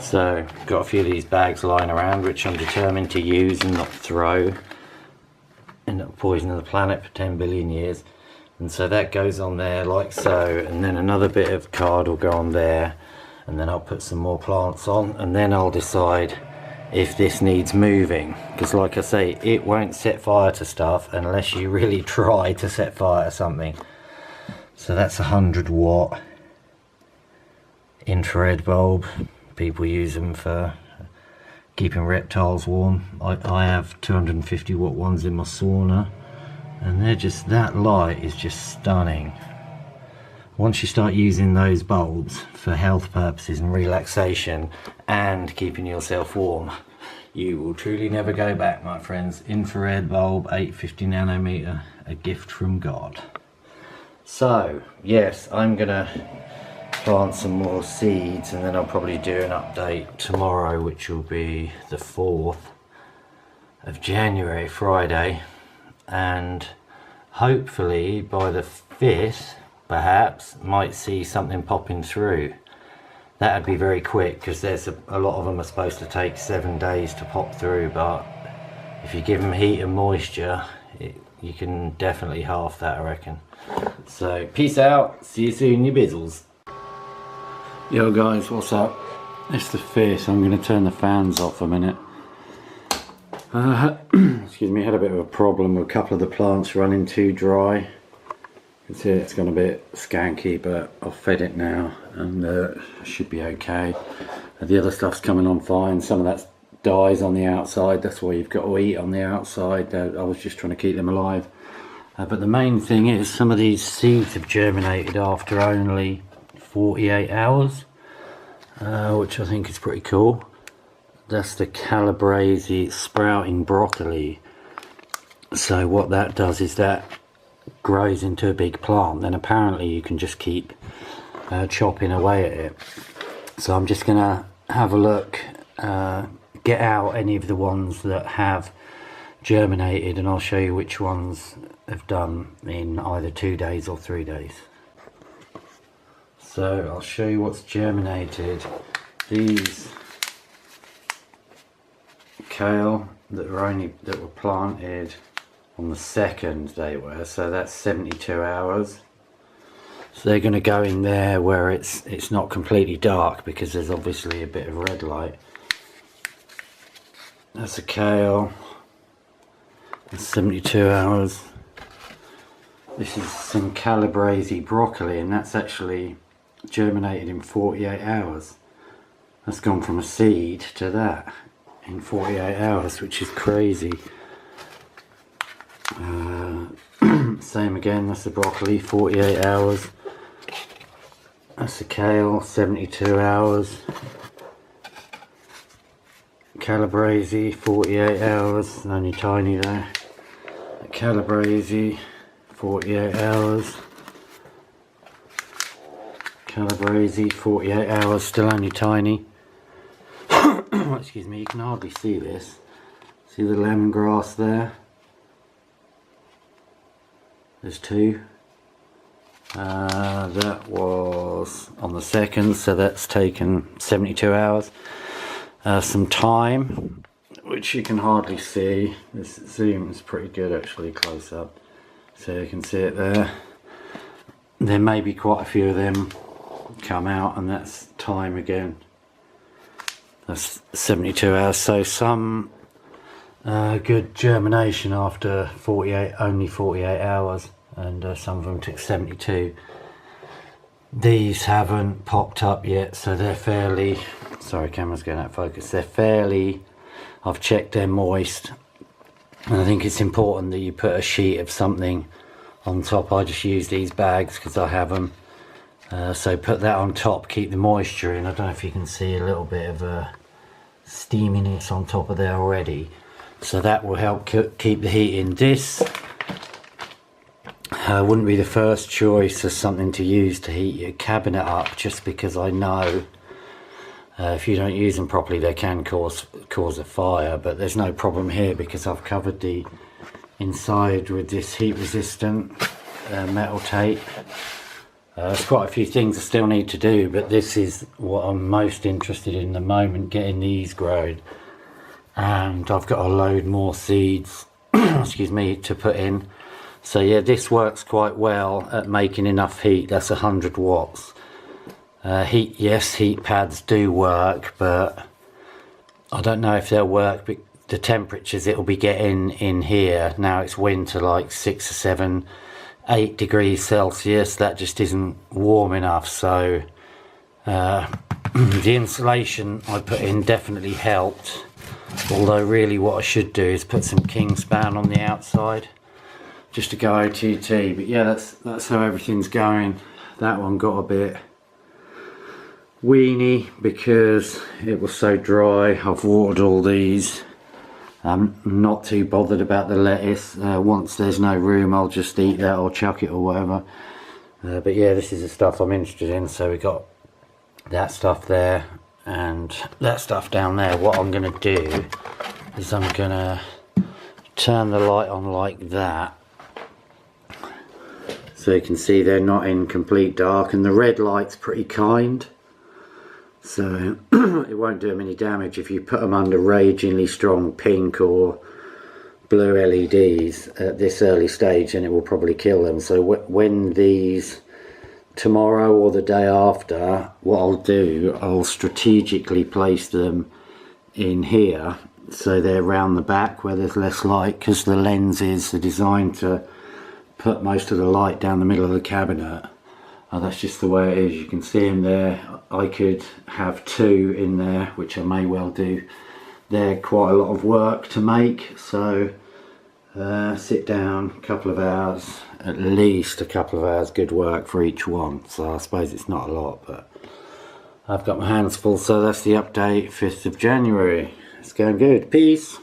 So got a few of these bags lying around which I'm determined to use and not throw. End up poisoning the planet for 10 billion years. And so that goes on there like so, and then another bit of card will go on there, and then I'll put some more plants on, and then I'll decide if this needs moving, because like I say, it won't set fire to stuff unless you really try to set fire to something. So that's a 100-watt infrared bulb. People use them for keeping reptiles warm. I have 250-watt ones in my sauna, and they're just, that light is just stunning. Once you start using those bulbs for health purposes and relaxation and keeping yourself warm, you will truly never go back, my friends. Infrared bulb, 850 nanometer, a gift from God. So yes, I'm gonna plant some more seeds, and then I'll probably do an update tomorrow, which will be the 4th of January, Friday, and hopefully by the 5th perhaps might see something popping through. That'd be very quick, because there's a lot of them are supposed to take 7 days to pop through, but if you give them heat and moisture, you can definitely half that, I reckon. So peace out, see you soon, you bizzles. Yo guys, what's up? It's the 5th. I'm going to turn the fans off a minute. Excuse me, had a bit of a problem with a couple of the plants running too dry. You can see it's gone a bit skanky, but I've fed it now and should be okay. The other stuff's coming on fine. Some of that dies on the outside, that's why you've got to eat on the outside. I was just trying to keep them alive. But the main thing is some of these seeds have germinated after only 48 hours, which I think is pretty cool. That's the Calabrese sprouting broccoli. So what that does is that grows into a big plant, then apparently you can just keep chopping away at it. So I'm just gonna have a look, get out any of the ones that have germinated, and I'll show you which ones have done in either 2 days or 3 days. So I'll show you what's germinated. These kale that were planted on the 2nd, they were, so that's 72 hours. So they're going to go in there where it's not completely dark, because there's obviously a bit of red light. That's a kale. That's 72 hours. This is some Calabrese broccoli, and that's actually germinated in 48 hours. That's gone from a seed to that in 48 hours, which is crazy. Same again, that's the broccoli, 48 hours. That's the kale, 72 hours. Calabrese, 48 hours, only tiny though. Calabrese, 48 hours. Calabrese, 48 hours, still only tiny. Excuse me, you can hardly see this. See the lemongrass there? There's 2. That was on the 2nd, so that's taken 72 hours. Some thyme, which you can hardly see. This zoom is pretty good actually close up, so you can see it there. There may be quite a few of them come out, and that's thyme again. That's 72 hours, so some good germination after only 48 hours, and some of them took 72. These haven't popped up yet, so they're fairly, sorry, camera's going out of focus, they're fairly, I've checked, they're moist, and I think it's important that you put a sheet of something on top. I just use these bags because I have them, so put that on top, keep the moisture in. I don't know if you can see a little bit of steaminess on top of there already, so that will help keep the heat in. This wouldn't be the first choice as something to use to heat your cabinet up, just because I know if you don't use them properly they can cause a fire, but there's no problem here because I've covered the inside with this heat resistant metal tape. There's quite a few things I still need to do, but this is what I'm most interested in the moment, getting these grown. And I've got to load more seeds excuse me, to put in. So yeah, this works quite well at making enough heat. That's 100 watts. Yes, heat pads do work, but I don't know if they'll work. But the temperatures it'll be getting in here, now it's winter, like 6 or 7, 8 degrees Celsius, that just isn't warm enough. So the insulation I put in definitely helped, although really what I should do is put some Kingspan on the outside just to go OTT. But yeah, that's how everything's going. That one got a bit weeny because it was so dry. I've watered all these. I'm not too bothered about the lettuce. Once there's no room, I'll just eat that or chuck it or whatever. But yeah, this is the stuff I'm interested in. So we got that stuff there and that stuff down there. What I'm going to do is I'm going to turn the light on like that, so you can see they're not in complete dark, and the red light's pretty kind, so it won't do them any damage. If you put them under ragingly strong pink or blue LEDs at this early stage, then it will probably kill them. So when these, tomorrow or the day after, what I'll do, I'll strategically place them in here so they're round the back where there's less light, because the lenses are designed to put most of the light down the middle of the cabinet. That's just the way it is. You can see them there. I could have 2 in there, which I may well do. They're quite a lot of work to make, so sit down a couple of hours, at least a couple of hours good work for each one. So I suppose it's not a lot, but I've got my hands full. So that's the update, 5th of January. It's going good. Peace.